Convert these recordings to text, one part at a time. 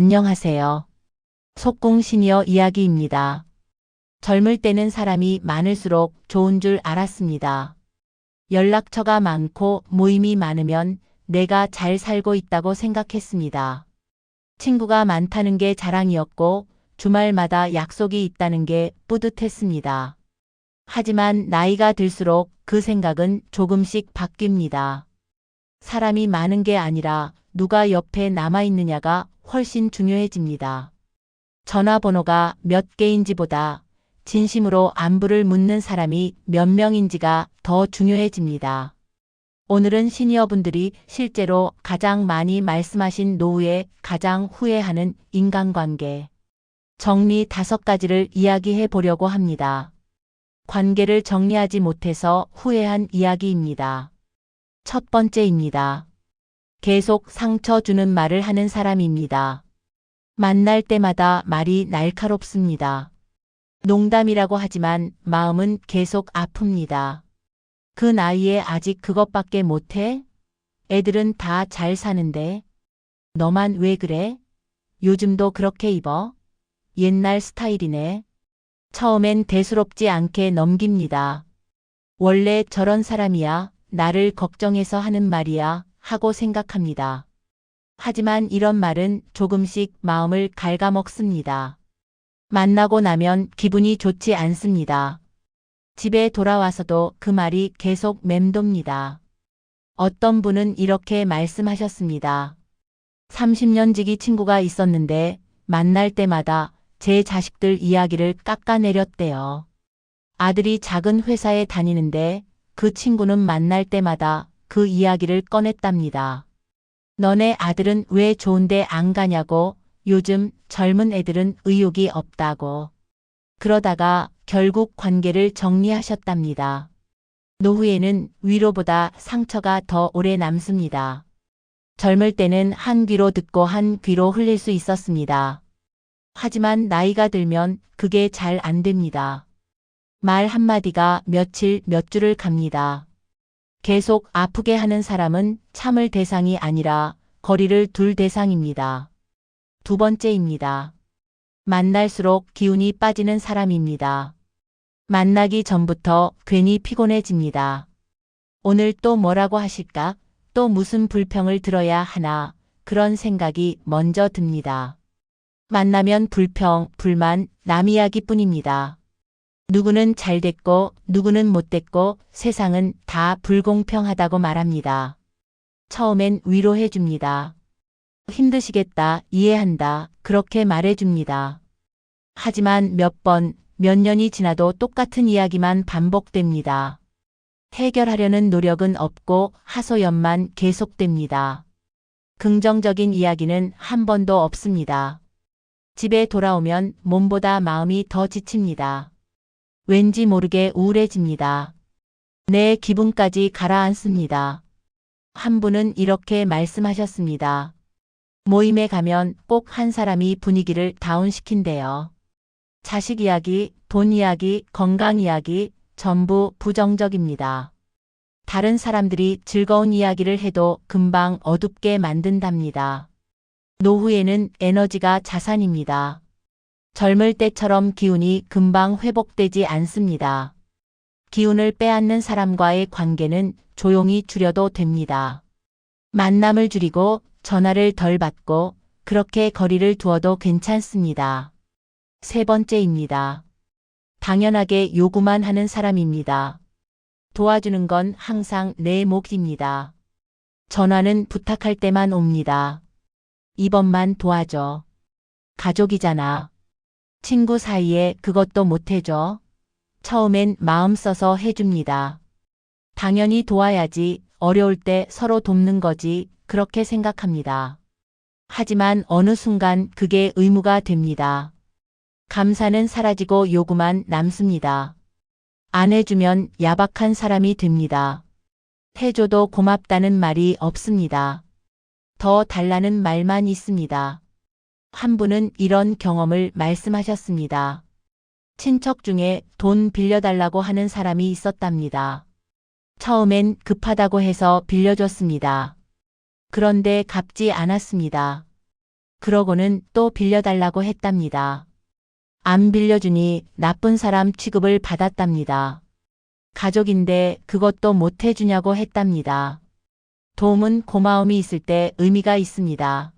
안녕하세요. 속공 시니어 이야기입니다. 젊을 때는 사람이 많을수록 좋은 줄 알았습니다. 연락처가 많고 모임이 많으면 내가 잘 살고 있다고 생각했습니다. 친구가 많다는 게 자랑이었고 주말마다 약속이 있다는 게 뿌듯했습니다. 하지만 나이가 들수록 그 생각은 조금씩 바뀝니다. 사람이 많은 게 아니라 누가 옆에 남아있느냐가 훨씬 중요해집니다. 전화번호가 몇 개인지보다 진심으로 안부를 묻는 사람이 몇 명인지가 더 중요해집니다. 오늘은 시니어분들이 실제로 가장 많이 말씀하신 노후에 가장 후회하는 인간관계. 정리 5가지를 이야기해 보려고 합니다. 관계를 정리하지 못해서 후회한 이야기입니다. 첫 번째입니다. 계속 상처 주는 말을 하는 사람입니다. 만날 때마다 말이 날카롭습니다. 농담이라고 하지만 마음은 계속 아픕니다. 그 나이에 아직 그것밖에 못해? 애들은 다 잘 사는데. 너만 왜 그래? 요즘도 그렇게 입어? 옛날 스타일이네. 처음엔 대수롭지 않게 넘깁니다. 원래 저런 사람이야. 나를 걱정해서 하는 말이야. 하고 생각합니다. 하지만 이런 말은 조금씩 마음을 갉아먹습니다. 만나고 나면 기분이 좋지 않습니다. 집에 돌아와서도 그 말이 계속 맴돕니다. 어떤 분은 이렇게 말씀하셨습니다. 30년 지기 친구가 있었는데 만날 때마다 제 자식들 이야기를 깎아내렸대요. 아들이 작은 회사에 다니는데 그 친구는 만날 때마다 그 이야기를 꺼냈답니다. 너네 아들은 왜 좋은데 안 가냐고, 요즘 젊은 애들은 의욕이 없다고. 그러다가 결국 관계를 정리하셨답니다. 노후에는 위로보다 상처가 더 오래 남습니다. 젊을 때는 한 귀로 듣고 한 귀로 흘릴 수 있었습니다. 하지만 나이가 들면 그게 잘 안 됩니다. 말 한마디가 며칠 몇 주를 갑니다. 계속 아프게 하는 사람은 참을 대상이 아니라 거리를 둘 대상입니다. 두 번째입니다. 만날수록 기운이 빠지는 사람입니다. 만나기 전부터 괜히 피곤해집니다. 오늘 또 뭐라고 하실까? 또 무슨 불평을 들어야 하나? 그런 생각이 먼저 듭니다. 만나면 불평, 불만, 남 이야기뿐입니다. 누구는 잘 됐고 누구는 못 됐고 세상은 다 불공평하다고 말합니다. 처음엔 위로해 줍니다. 힘드시겠다, 이해한다, 그렇게 말해 줍니다. 하지만 몇 번, 몇 년이 지나도 똑같은 이야기만 반복됩니다. 해결하려는 노력은 없고 하소연만 계속됩니다. 긍정적인 이야기는 한 번도 없습니다. 집에 돌아오면 몸보다 마음이 더 지칩니다. 왠지 모르게 우울해집니다. 내 기분까지 가라앉습니다. 한 분은 이렇게 말씀하셨습니다. 모임에 가면 꼭 한 사람이 분위기를 다운시킨대요. 자식 이야기, 돈 이야기, 건강 이야기, 전부 부정적입니다. 다른 사람들이 즐거운 이야기를 해도 금방 어둡게 만든답니다. 노후에는 에너지가 자산입니다. 젊을 때처럼 기운이 금방 회복되지 않습니다. 기운을 빼앗는 사람과의 관계는 조용히 줄여도 됩니다. 만남을 줄이고 전화를 덜 받고 그렇게 거리를 두어도 괜찮습니다. 세 번째입니다. 당연하게 요구만 하는 사람입니다. 도와주는 건 항상 내 몫입니다. 전화는 부탁할 때만 옵니다. 이번만 도와줘. 가족이잖아. 친구 사이에 그것도 못 해줘. 처음엔 마음 써서 해줍니다. 당연히 도와야지, 어려울 때 서로 돕는 거지, 그렇게 생각합니다. 하지만 어느 순간 그게 의무가 됩니다. 감사는 사라지고 요구만 남습니다. 안 해주면 야박한 사람이 됩니다. 해줘도 고맙다는 말이 없습니다. 더 달라는 말만 있습니다. 한 분은 이런 경험을 말씀하셨습니다. 친척 중에 돈 빌려달라고 하는 사람이 있었답니다. 처음엔 급하다고 해서 빌려줬습니다. 그런데 갚지 않았습니다. 그러고는 또 빌려달라고 했답니다. 안 빌려주니 나쁜 사람 취급을 받았답니다. 가족인데 그것도 못 해주냐고 했답니다. 도움은 고마움이 있을 때 의미가 있습니다.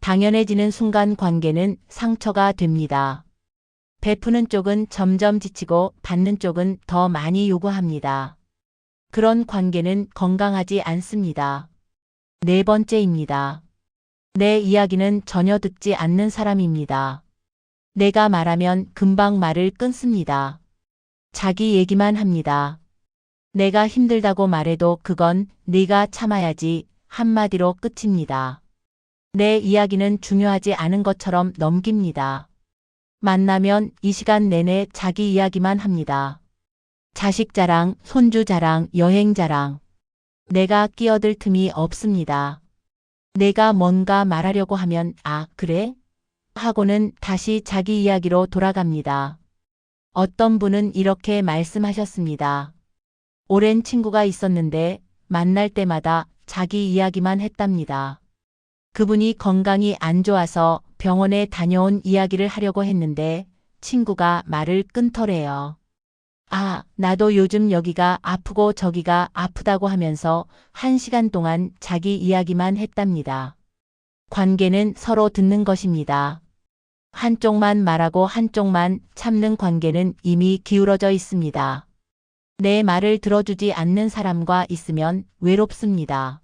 당연해지는 순간 관계는 상처가 됩니다. 베푸는 쪽은 점점 지치고 받는 쪽은 더 많이 요구합니다. 그런 관계는 건강하지 않습니다. 네 번째입니다. 내 이야기는 전혀 듣지 않는 사람입니다. 내가 말하면 금방 말을 끊습니다. 자기 얘기만 합니다. 내가 힘들다고 말해도 그건 네가 참아야지 한마디로 끝입니다. 내 이야기는 중요하지 않은 것처럼 넘깁니다. 만나면 이 시간 내내 자기 이야기만 합니다. 자식 자랑, 손주 자랑, 여행 자랑. 내가 끼어들 틈이 없습니다. 내가 뭔가 말하려고 하면 아, 그래? 하고는 다시 자기 이야기로 돌아갑니다. 어떤 분은 이렇게 말씀하셨습니다. 오랜 친구가 있었는데 만날 때마다 자기 이야기만 했답니다. 그분이 건강이 안 좋아서 병원에 다녀온 이야기를 하려고 했는데 친구가 말을 끊더래요. 아, 나도 요즘 여기가 아프고 저기가 아프다고 하면서 1시간 동안 자기 이야기만 했답니다. 관계는 서로 듣는 것입니다. 한쪽만 말하고 한쪽만 참는 관계는 이미 기울어져 있습니다. 내 말을 들어주지 않는 사람과 있으면 외롭습니다.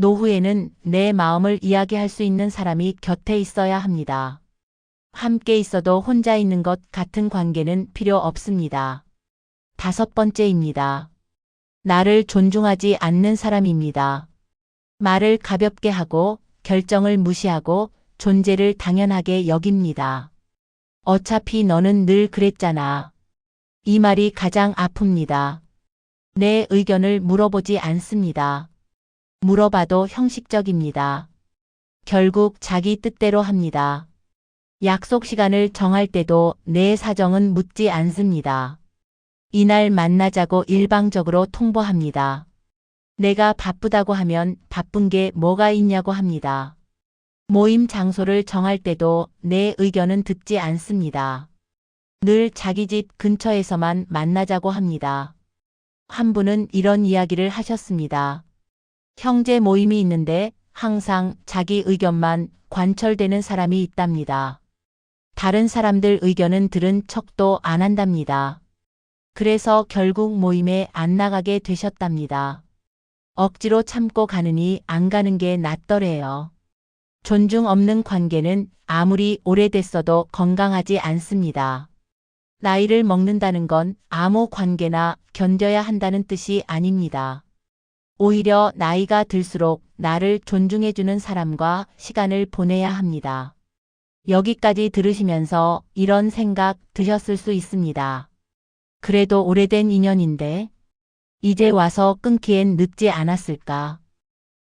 노후에는 내 마음을 이야기할 수 있는 사람이 곁에 있어야 합니다. 함께 있어도 혼자 있는 것 같은 관계는 필요 없습니다. 다섯 번째입니다. 나를 존중하지 않는 사람입니다. 말을 가볍게 하고 결정을 무시하고 존재를 당연하게 여깁니다. 어차피 너는 늘 그랬잖아. 이 말이 가장 아픕니다. 내 의견을 물어보지 않습니다. 물어봐도 형식적입니다. 결국 자기 뜻대로 합니다. 약속 시간을 정할 때도 내 사정은 묻지 않습니다. 이날 만나자고 일방적으로 통보합니다. 내가 바쁘다고 하면 바쁜 게 뭐가 있냐고 합니다. 모임 장소를 정할 때도 내 의견은 듣지 않습니다. 늘 자기 집 근처에서만 만나자고 합니다. 한 분은 이런 이야기를 하셨습니다. 형제 모임이 있는데 항상 자기 의견만 관철되는 사람이 있답니다. 다른 사람들 의견은 들은 척도 안 한답니다. 그래서 결국 모임에 안 나가게 되셨답니다. 억지로 참고 가느니 안 가는 게 낫더래요. 존중 없는 관계는 아무리 오래됐어도 건강하지 않습니다. 나이를 먹는다는 건 아무 관계나 견뎌야 한다는 뜻이 아닙니다. 오히려 나이가 들수록 나를 존중해주는 사람과 시간을 보내야 합니다. 여기까지 들으시면서 이런 생각 드셨을 수 있습니다. 그래도 오래된 인연인데 이제 와서 끊기엔 늦지 않았을까?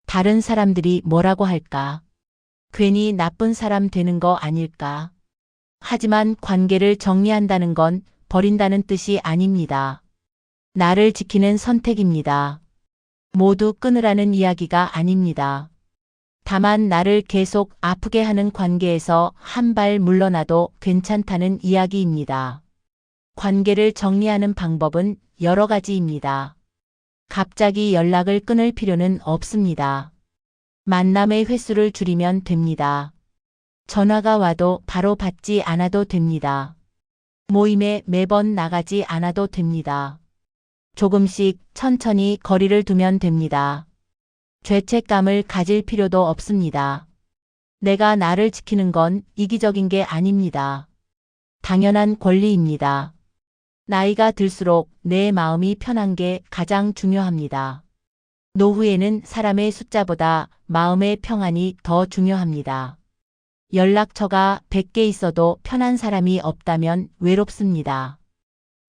다른 사람들이 뭐라고 할까? 괜히 나쁜 사람 되는 거 아닐까? 하지만 관계를 정리한다는 건 버린다는 뜻이 아닙니다. 나를 지키는 선택입니다. 모두 끊으라는 이야기가 아닙니다. 다만 나를 계속 아프게 하는 관계에서 한 발 물러나도 괜찮다는 이야기입니다. 관계를 정리하는 방법은 여러 가지입니다. 갑자기 연락을 끊을 필요는 없습니다. 만남의 횟수를 줄이면 됩니다. 전화가 와도 바로 받지 않아도 됩니다. 모임에 매번 나가지 않아도 됩니다. 조금씩 천천히 거리를 두면 됩니다. 죄책감을 가질 필요도 없습니다. 내가 나를 지키는 건 이기적인 게 아닙니다. 당연한 권리입니다. 나이가 들수록 내 마음이 편한 게 가장 중요합니다. 노후에는 사람의 숫자보다 마음의 평안이 더 중요합니다. 연락처가 100개 있어도 편한 사람이 없다면 외롭습니다.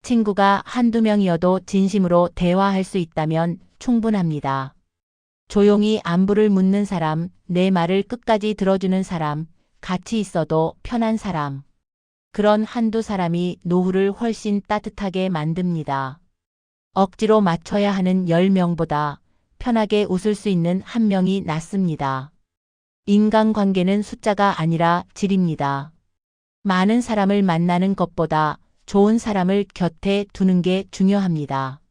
친구가 한두 명이어도 진심으로 대화할 수 있다면 충분합니다. 조용히 안부를 묻는 사람, 내 말을 끝까지 들어주는 사람, 같이 있어도 편한 사람. 그런 한두 사람이 노후를 훨씬 따뜻하게 만듭니다. 억지로 맞춰야 하는 10명보다 편하게 웃을 수 있는 한 명이 낫습니다. 인간관계는 숫자가 아니라 질입니다. 많은 사람을 만나는 것보다 좋은 사람을 곁에 두는 게 중요합니다.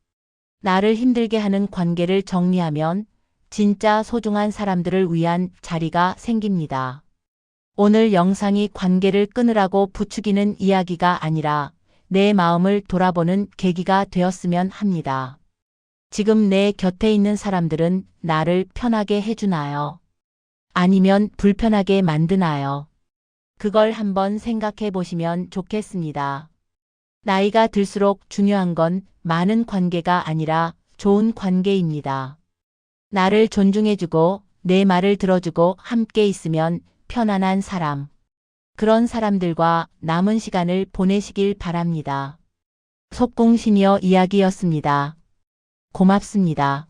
나를 힘들게 하는 관계를 정리하면 진짜 소중한 사람들을 위한 자리가 생깁니다. 오늘 영상이 관계를 끊으라고 부추기는 이야기가 아니라 내 마음을 돌아보는 계기가 되었으면 합니다. 지금 내 곁에 있는 사람들은 나를 편하게 해주나요? 아니면 불편하게 만드나요? 그걸 한번 생각해 보시면 좋겠습니다. 나이가 들수록 중요한 건 많은 관계가 아니라 좋은 관계입니다. 나를 존중해주고 내 말을 들어주고 함께 있으면 편안한 사람. 그런 사람들과 남은 시간을 보내시길 바랍니다. 속공 시니어 이야기였습니다. 고맙습니다.